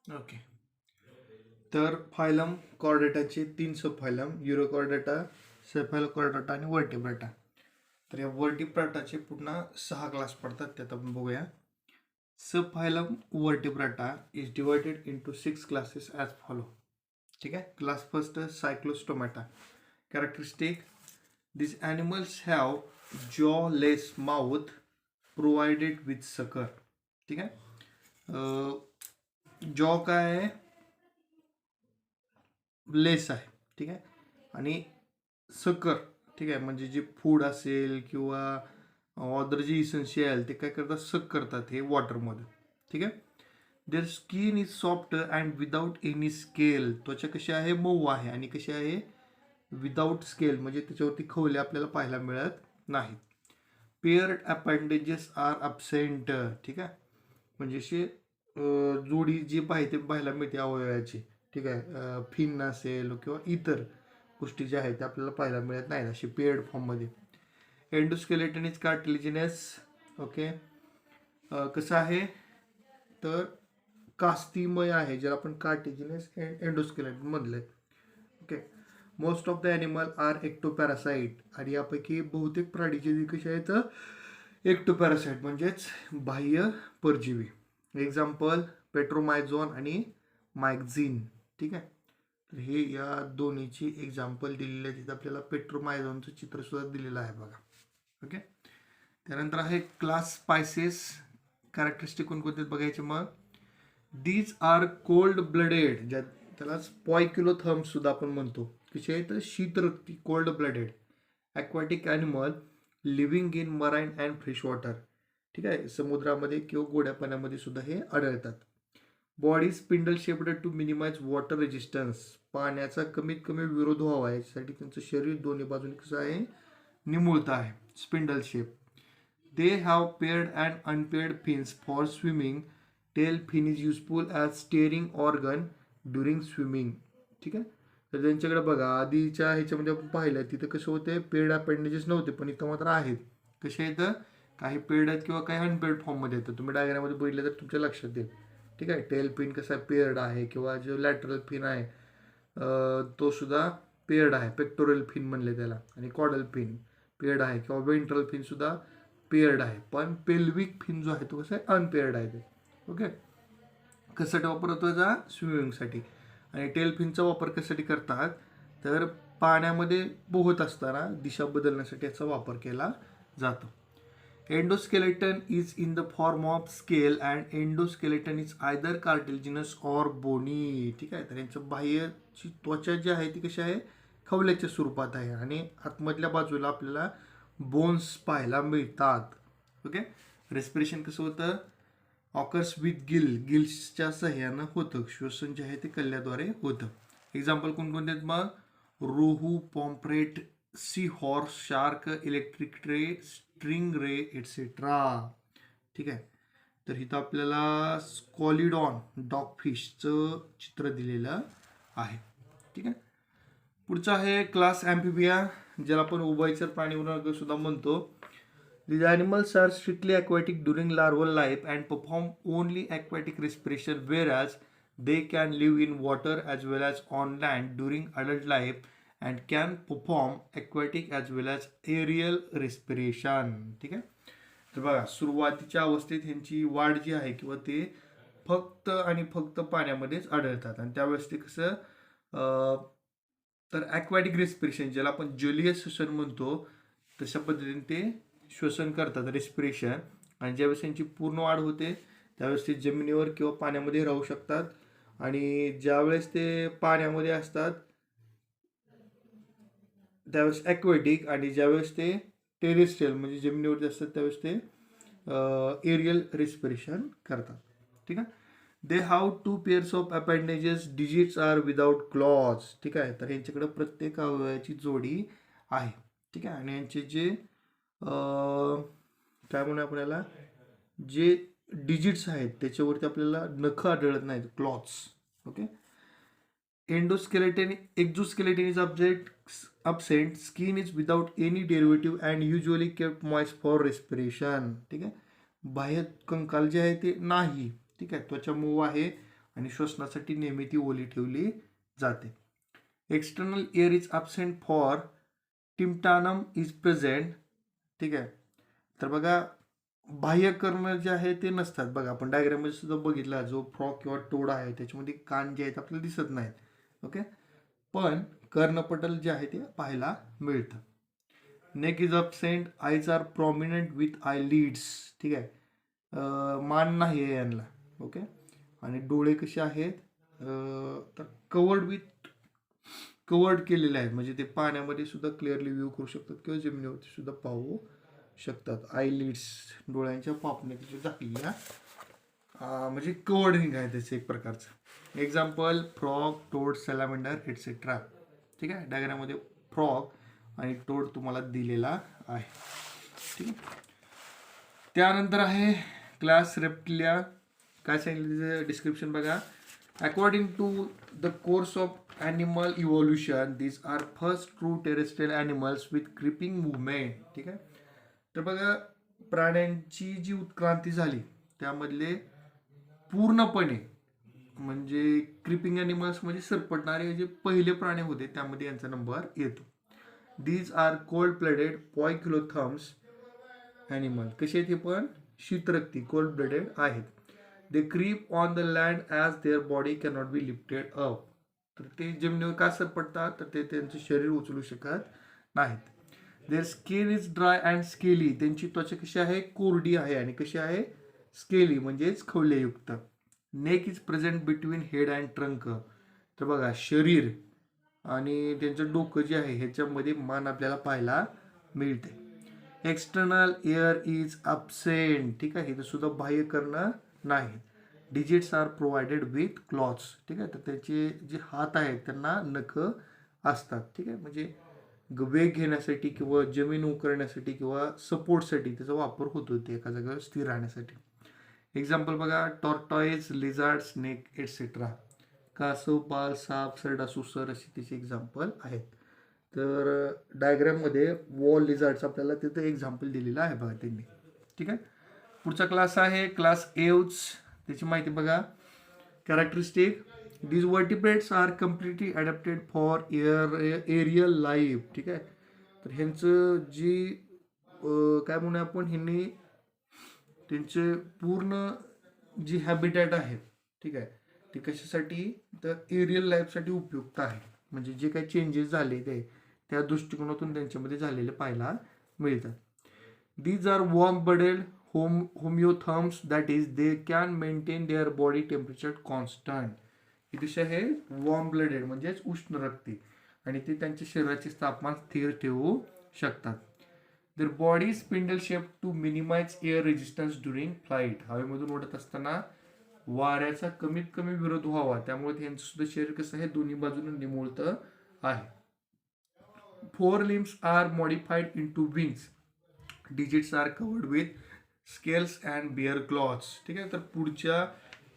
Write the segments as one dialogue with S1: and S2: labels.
S1: Okay. तर phylum कॉर्डेटाचे 3 सब phylum युरोकॉर्डेटा, सेफॅलोकॉर्डेटा आणि व्हर्टिब्रेटा. तर या व्हर्टिब्रेटाचे पुन्हा 6 क्लास पडतात, त्यात आपण बघूया. Sub phylum vertebrata is divided into 6 classes as follow. ठीक आहे. Class first cyclostomata. Characteristic: these animals have jawless mouth provided with sucker. ठीक आहे. जॉ काय आहे? लेस आहे. ठीक आहे. आणि सकर, ठीक आहे, म्हणजे जे फूड असेल किंवा अदर जे इसेन्शियल ते काय करतात, सक करतात हे वॉटरमध्ये. ठीक आहे. Their skin is soft and without any scale. त्वचा कशी आहे? मऊ आहे. आणि कशी आहे? विदाउट स्केल, म्हणजे त्याच्यावरती खवले आपल्याला पाहायला मिळत नाहीत. Paired appendages are absent. ठीक आहे. म्हणजे असे जोडी जी पाहिजे ते पाहायला मिळते अवयवाची. ठीक आहे. फिन असेल किंवा इतर गोष्टी ज्या आहेत त्या आपल्याला पाहायला मिळत नाहीत अशी पेअर्ड फॉर्ममध्ये. Endoskeleton is cartilaginous. ओके. कसं आहे? तर कास्तिमय आहे, ज्याला आपण कार्टिजिनस एंडोस्केलेटन म्हणलंय. Okay. Most of the animal are ectoparasite. आणि यापैकी बहुतेक प्राणी जे कसे आहेत? एक्टोपॅरासाइट म्हणजेच बाह्य परजीवी. एक्झाम्पल पेट्रोमायझोन आणि मायक्झिन. ठीक आहे. तर हे या दोन्हीची एक्झाम्पल दिलेली आहे. तिथं आपल्याला पेट्रोमायझोनचं चित्र सुद्धा दिलेलं आहे बघा. ओके. त्यानंतर आहे क्लास स्पायसेस. कॅरेक्टरिस्टिक कोणकोणते बघायचे मग? दीज आर कोल्ड ब्लडेड, ज्या त्याला स्पॉयक्युलोथर्म सुद्धा आपण म्हणतो. कसे आहेत? शीतरक्ती, cold blooded aquatic animal living in marine and fresh water. ठीक आहे. समुद्रामध्ये किंवा गोड्या पाण्यामध्ये सुद्धा हे आढळतात. Body spindle shaped to minimise water resistance. पाण्याचा कमीत कमी विरोध व्हावा यासाठी त्यांचं शरीर दोन्ही बाजूने कसं आहे? निमुळत आहे, spindle shape. They have paired and unpaired fins for swimming. Tail fin is useful as steering organ during swimming. ठीक आहे. तर त्यांच्याकडे बघा, आधीच्या ह्याच्यामध्ये आपण पाहिलं तिथं कसं होते? पेड अपेंडेजेस नव्हते, पण इथं मात्र आहेत. कसे आहेत? काही पेड आहेत किंवा काही अनपेड फॉर्ममध्ये येतं. तुम्ही डायग्राममध्ये बघितलं तर तुमच्या लक्षात येईल. ठीक आहे. टेल फिन कसा पेअर्ड आहे, किंवा जो लॅटरल फिन आहे तो सुद्धा पेअर्ड आहे. पेक्टोरल फिन म्हणले त्याला. आणि कॉडल फिन पेअर्ड आहे, किंवा वेंट्रल फिन सुद्धा पेअर्ड आहे. पण पेल्विक फिन जो आहे तो कसा आहे? अनपेअर्ड आहे ते. ओके. कशासाठी वापरतो? याचा स्विमिंगसाठी. आणि टेल फिनचा वापर कशासाठी करतात? तर पाण्यामध्ये पोहत असताना दिशा बदलण्यासाठी याचा वापर केला जातो. Endoskeleton is in the form of scale and endoskeleton is either cartilaginous or bony. ठीक आहे. तर यांचं बाह्यची त्वचा जी आहे ती कशी आहे? खवल्याच्या स्वरूपात आहे. आणि आतमधल्या बाजूला आपल्याला बोन्स पाहायला मिळतात. ओके. रेस्पिरेशन कसं होतं? ऑकर्स विथ गिल्सच्या सहाय्यानं होतं. श्वसन जे आहे ते कल्ल्याद्वारे होतं. एक्झाम्पल कोणकोणते आहेत मग? Rohu, pomfret, sea horse, shark, electric ray, sting ray etcetera. ठीक आहे. तर इथं आपल्याला स्कॉलिडॉन डॉगफिशचं चित्र दिलेलं आहे. ठीक आहे. पुढचं आहे क्लास ॲम्फिबिया, ज्याला आपण उभयचर प्राणीवर्ग सुद्धा म्हणतो. These animals are strictly aquatic during larval life and perform only aquatic respiration, whereas they can live in water as well as on land during adult life and can perform aquatic as well as aerial respiration. ठीक आहे. तर बघा, सुरुवातीच्या अवस्थेत ह्यांची वाढ जी आहे किंवा ते फक्त आणि फक्त पाण्यामध्येच आढळतात. आणि त्यावेळेस ते कसं तर ॲक्वॅटिक रेस्पिरेशन, ज्याला आपण जलीय श्वसन म्हणतो, तशा पद्धतीने ते श्वसन करतात, रेस्पिरेशन. आणि ज्यावेळेस त्यांची पूर्ण वाढ होते त्यावेळेस ते जमिनीवर किंवा पाण्यामध्ये राहू शकतात. आणि ज्यावेळेस ते पाण्यामध्ये असतात त्यावेळेस ॲक्वॅटिक, आणि ज्यावेळेस ते टेरेस्ट्रियल म्हणजे जमिनीवरती असतात त्यावेळेस ते एरियल रेस्पिरेशन करतात. ठीक आहे. They have 2 pairs of appendages. Digits are without claws. ठीक आहे. तर यांच्याकडे प्रत्येक अवयवाची जोडी आहे. ठीक आहे. आणि यांचे जे काय म्हणू आपल्याला, जे डिजिट्स आहेत त्याच्यावरती आपल्याला नखं आढळत नाहीत, clothes. Okay. Endoskeleton exoskeleton is absent. Skin is without any derivative and usually kept moist for respiration. ठीक आहे. बाह्य कंकाल जे आहे ते नाही. ठीक आहे. त्वचा मऊ आहे, आणि श्वसनासाठी नेहमी ती ओली ठेवली जाते. External ear is absent for tympanum is present. ठीक आहे. तर बघा बाह्य कर्ण जे आहे ते नसतात. बघा आपण डायग्राममध्ये सुद्धा बघितला, जो फ्रॉग किंवा टोड आहे त्याच्यामध्ये कान जे आहेत आपल्याला दिसत नाहीत. ओके. पण कर्णपटल जे आहे ते पाहायला मिळतं. Neck is absent, eyes are prominent with eyelids. ठीक आहे. मान नाही आहे यांना. ओके. आणि डोळे कसे आहेत तर कवर्ड केलेले आहेत, म्हणजे ते पाण्यामध्ये सुद्धा क्लिअरली व्ह्यू करू शकतात किंवा जमिनीवरती सुद्धा पाहू शकतात. आयलिड्स, डोळ्यांच्या पापण्या झाकलेल्या, म्हणजे कवर्डिंग आहे त्याचं एक प्रकारचं. Example frog, toad, salamander etcetera. ठीक आहे. डायग्राममध्ये फ्रॉग आणि टोड तुम्हाला दिलेला आहे. ठीक आहे. त्यानंतर आहे क्लास रेप्टिलिया. काय सांगितलं डिस्क्रिप्शन बघा. According to the course of animal evolution, these are first true terrestrial animals with creeping movement. ठीक आहे. तर बघा प्राण्यांची जी उत्क्रांती झाली त्यामधले पूर्णपणे म्हणजे क्रिपिंग ॲनिमल्स म्हणजे सरपटणारे जे पहिले प्राणी होते त्यामध्ये यांचा नंबर येतो. These are cold blooded poikilotherms animal. कसे आहेत हे पण शीतरक्ती कोल्ड ब्लडेड आहेत. They creep on the land as their body cannot be lifted up. तर ते जमिनीवर का सरपटतात तर ते त्यांचं शरीर उचलू शकत नाहीत. Their skin is dry and scaly. त्यांची त्वचा कशी आहे कोरडी आहे आणि कशी आहे स्केली म्हणजेच खवलेयुक्त. Neck is present between head and trunk. तर बघा शरीर आणि त्यांचं डोकं जे आहे ह्याच्यामध्ये मान आपल्याला पाहायला मिळते. External ear is absent. ठीक आहे. इथं सुद्धा बाह्य कर्ण नाही. Digits are provided with claws. ठीक आहे. तर त्याचे जे हात आहेत त्यांना नख असतात. ठीक आहे. म्हणजे वेग घेण्यासाठी किंवा जमीन उकरण्यासाठी किंवा सपोर्टसाठी त्याचा वापर होतो ते एका जागेवर स्थिर राहण्यासाठी. एक्झाम्पल बघा टॉर्टॉइज, लिझार्ड, स्नेक एटसेट्रा. कासव, पाल, साप, सरडा, सुसर अशी त्याची एक्झाम्पल आहेत. तर डायग्राममध्ये वॉल लिझार्डचं आपल्याला तिथं एक्झाम्पल दिलेलं आहे बघा त्यांनी. ठीक आहे. पुढचा क्लास आहे क्लास एव्ज. त्याची माहिती बघा. Characteristic, these vertebrates are completely adapted for aerial life. ठीक आहे. तर ह्यांचं जी काय म्हणूया आपण ह्यांनी त्यांचे पूर्ण जी हॅबिटॅट आहे ठीक आहे ते कशासाठी तर एरियल लाईफसाठी उपयुक्त आहे. म्हणजे जे काही चेंजेस झाले ते त्या दृष्टिकोनातून त्यांच्यामध्ये झालेले पाहायला मिळतात. These are warm-blooded homeotherms, that is, they can maintain their body temperature constant. हे कसे आहे वॉर्म ब्लडेड म्हणजेच उष्ण रक्ती आणि ते त्यांच्या शरीराचे तापमान स्थिर ठेवू शकतात. Their body spindle shape to minimise air resistance during flight. हवेमधून उडत असताना वाऱ्याचा कमीत कमी विरोध व्हावा त्यामुळे त्यांचं सुद्धा शरीर कसं आहे दोन्ही बाजूने निमुळतं आहे. 4 limbs are modified into wings. Digits are covered with scales and bear claws. ठीक आहे. तर पुढच्या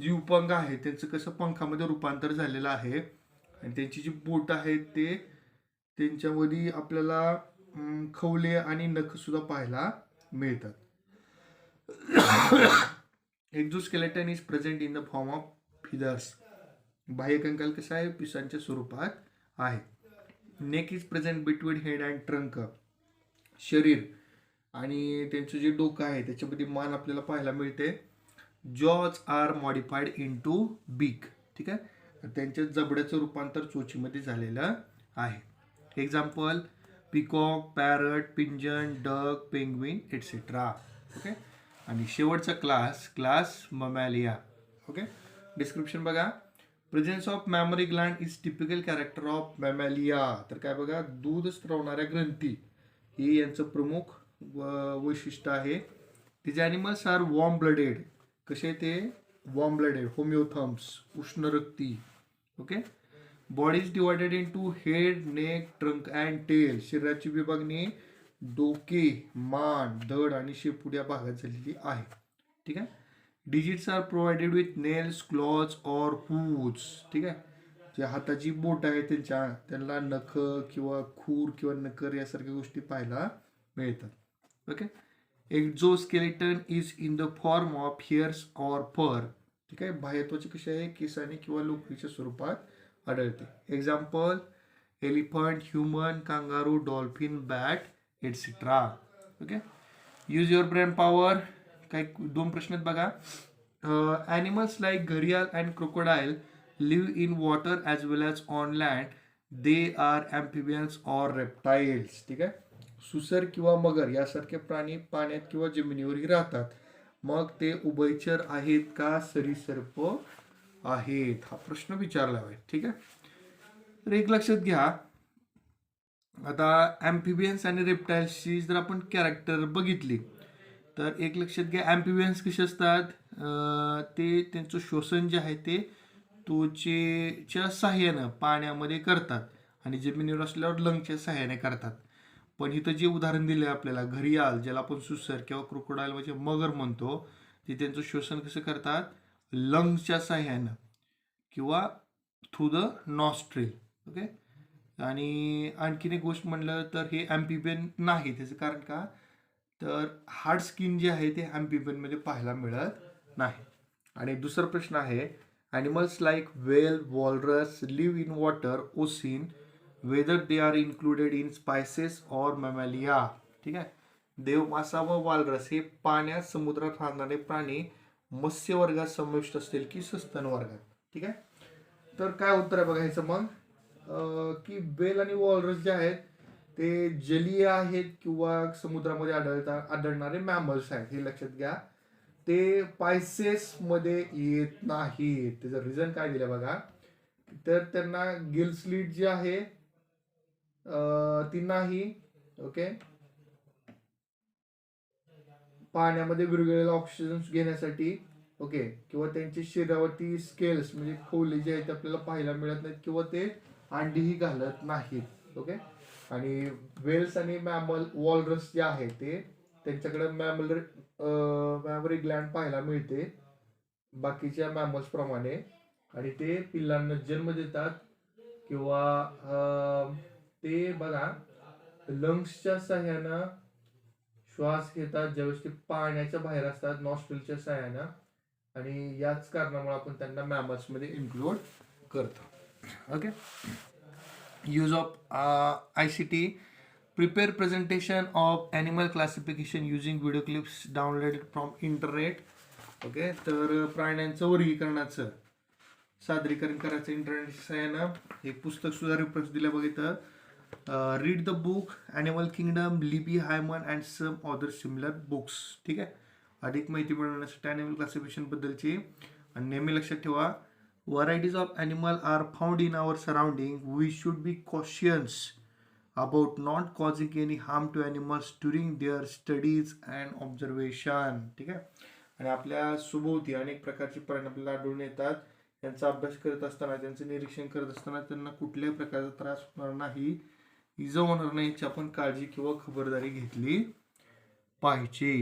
S1: जी उपांग आहे त्यांचं कसं पंखामध्ये रूपांतर झालेलं आहे आणि त्यांची जी बोट आहेत ते त्यांच्यामध्ये आपल्याला खवले आणि नख सुद्धा पाहायला मिळतात. Exoskeleton is present in the form of feathers. बाह्यकंकाल कसं आहे पिसांच्या स्वरूपात आहे. Neck is present between head and trunk. शरीर आणि त्यांचं जे डोकं आहे त्याच्यामध्ये मान आपल्याला पाहायला मिळते. जॉज आर मॉडिफाईड इनटू बीक. ठीक आहे. त्यांच्या जबड्याचं रूपांतर चोचीमध्ये झालेलं आहे. Example peacock, parrot, pigeon, duck, penguin etcetera. Okay. आणि शेवटचा क्लास ममॅलिया. ओके. डिस्क्रिप्शन बघा. Presence of mammary gland is typical character of mammalia. तर काय बघा दूध स्त्रवणाऱ्या ग्रंथी हे यांचं प्रमुख वैशिष्ट्य आहे. तिचे ॲनिमल्स आर वॉर्म ब्लडेड. कसे ते वॉर्म ब्लडेड होमिओथम्स उष्ण रक्ती. Okay. Body is divided in to head, neck, trunk and tail. शरीराची विभागणी डोके, मान, धड आणि शेपूट या भागात झालेली आहे. ठीक आहे. Digits are provided with nails, claws or hooves. ठीक आहे. जे हाताची बोट आहे त्यांना नख किंवा खूर किंवा नकर यासारख्या गोष्टी पाहायला मिळतात. Okay. Exoskeleton is in the form of hairs or fur. ठीक आहे. बाह्यत्वचे कसे आहे, केसाने किंवा लोकरीच्या स्वरूपात आढळते. Example elephant, human, kangaroo, dolphin, bat etcetera. Okay. Use your brain power. काही 2 प्रश्न आहेत बघा. Animals like gharial and crocodile leave in water as well as on land. They are amphibians or reptiles. ठीक आहे. सुसर किंवा मगर यासारखे प्राणी पाण्यात किंवा जमिनीवरही राहतात. मग ते उभयचर आहेत का सरीसृप आहेत, हा प्रश्न विचारला आहे. ठीक आहे. तर एक लक्षात घ्या, आता ॲम्फिबियन्स आणि रेप्टाईल्सची जर आपण कॅरेक्टर बघितली तर एक लक्षात घ्या, ॲम्फिबियन्स कसे असतात, ते त्यांचं श्वसन जे आहे ते त्वचेच्या सहाय्यानं पाण्यामध्ये करतात आणि जमिनीवर असल्यावर लंगच्या सहाय्याने करतात. पण इथं जे उदाहरण दिलं आहे आपल्याला, घरियाल ज्याला आपण सुसर किंवा क्रोकोडाईल म्हणजे मगर म्हणतो, ते त्यांचं श्वसन कसं करतात, लंग्सच्या सहाय्यानं किंवा थ्रू द नॉस्ट्रिल. ओके. आणि आणखीन एक गोष्ट म्हणलं तर हे ॲम्फिबियन नाही. त्याचं कारण का, तर हार्ड स्किन जे आहे ते ॲम्फिबियनमध्ये पाहायला मिळत नाही. आणि दुसरा प्रश्न आहे, animals like whale, walrus live in water ocean whether they are included in species or mammalia. ठीक आहे. देव, मासा व वालरस हे पाण्यात समुद्रात राहणारे प्राणी मत्स्य वर्गात समाविष्ट असतील की सस्तन वर्गात. ठीक आहे. तर काय उत्तर आहे बघायचं मग, की बेल आणि वॉलरस जे आहेत ते जलीय आहेत किंवा समुद्रामध्ये आढळणारे मॅमल्स आहेत, हे लक्षात घ्या. ते पायसेस मध्ये येत नाहीत. त्याचं रिझन काय दिलं बघा, तर त्यांना गिल स्लिट जी आहे ती नाही. ओके. पाण्यामध्ये विरघळलेला ऑक्सिजन घेण्यासाठी. ओके. किंवा त्यांच्या शरीरावरती स्केल्स म्हणजे खोली जे आहेत आपल्याला पाहायला मिळत नाहीत किंवा ते अंडीही घालत नाहीत. ओके. आणि वेल्स आणि मॅमल वॉलरस जे आहे ते त्यांच्याकडे मॅमरी ग्लँड पाहायला मिळते बाकीच्या मॅमल्स प्रमाणे, आणि ते पिल्लांना जन्म देतात किंवा ते बघा लंग्सच्या सहाय्यानं श्वास घेतात ज्यावेळेस ते पाण्याच्या बाहेर असतात नॉस्ट्रिलच्या सहाय्यानं, आणि याच कारणामुळे आपण त्यांना मॅमल्स मध्ये इन्क्लूड करतो. Okay. Use of ICT. Prepare presentation of animal classification using video clips downloaded from internet. Okay. तर प्राण्यांचं वर्गीकरणाचं सादरीकरण करायचं इंटरनेटच्या सहाय्यानं. हे पुस्तक सुद्धा रेफरन्स दिल्या बघितलं. Read the book Animal Kingdom, Libbie Hyman and some other similar books. ठीक आहे. अधिक माहिती मिळवण्यासाठी ॲनिमल क्लासिफिकेशन बद्दलची. आणि नेहमी लक्षात ठेवा, varieties of animal are found in our surrounding. We should be cautious about not causing any harm to animals during their studies and observation. ठीक आहे. आणि आपल्या सभोवती अनेक प्रकारचे प्राणी आपल्याला आढळून येतात. त्यांचा अभ्यास करत असताना, त्यांचं निरीक्षण करत असताना त्यांना कुठल्याही प्रकारचा त्रास होणार नाही, इजा होणार नाही याची आपण काळजी किंवा खबरदारी घेतली पाहिजे.